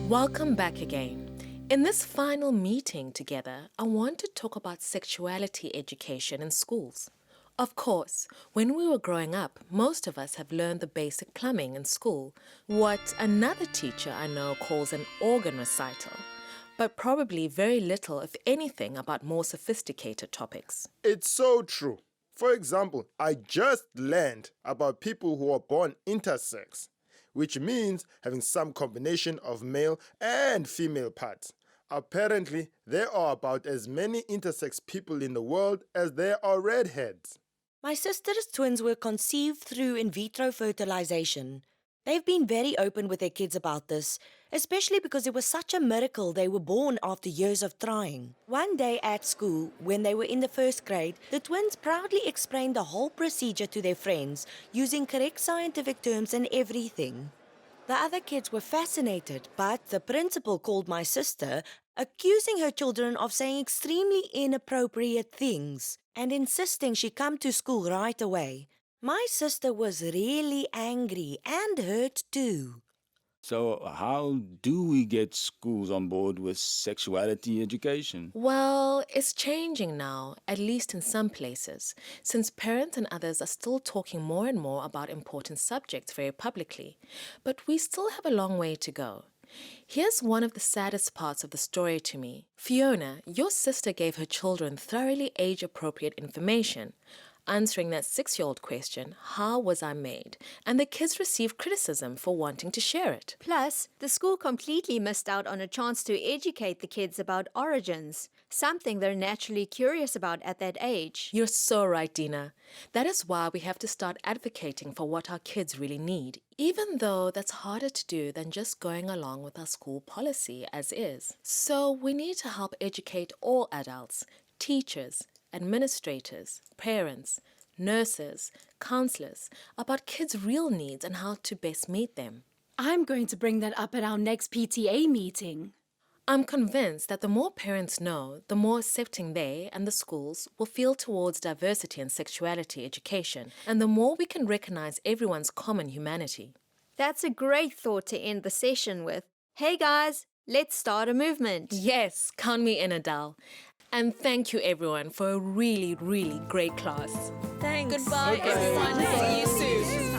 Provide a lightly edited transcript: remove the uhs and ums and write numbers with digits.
Welcome back again. In this final meeting together, I want to talk about sexuality education in schools. Of course, when we were growing up, most of us have learned the basic plumbing in school, what another teacher I know calls an organ recital, but probably very little, if anything, about more sophisticated topics. It's so true. For example, I just learned about people who are born intersex, which means having some combination of male and female parts. Apparently, there are about as many intersex people in the world as there are redheads. My sister's twins were conceived through in vitro fertilization. They've been very open with their kids about this, especially because it was such a miracle they were born after years of trying. One day at school, when they were in the first grade, the twins proudly explained the whole procedure to their friends, using correct scientific terms and everything. The other kids were fascinated, but the principal called my sister, accusing her children of saying extremely inappropriate things and insisting she come to school right away. My sister was really angry and hurt too. So how do we get schools on board with sexuality education? Well, it's changing now, at least in some places, since parents and others are still talking more and more about important subjects very publicly. But we still have a long way to go. Here's one of the saddest parts of the story to me. Fiona, your sister gave her children thoroughly age-appropriate information, answering that 6-year-old question, how was I made? And the kids received criticism for wanting to share it. Plus, the school completely missed out on a chance to educate the kids about origins, something they're naturally curious about at that age. You're so right, Dina. That is why we have to start advocating for what our kids really need, even though that's harder to do than just going along with our school policy as is. So we need to help educate all adults, teachers, administrators, parents, nurses, counselors about kids' real needs and how to best meet them. I'm going to bring that up at our next PTA meeting. I'm convinced that the more parents know, the more accepting they and the schools will feel towards diversity and sexuality education, and the more we can recognize everyone's common humanity. That's a great thought to end the session with. Hey guys, let's start a movement. Yes, count me in, Adele. And thank you everyone for a really, really great class. Thanks. Goodbye everyone. See you soon.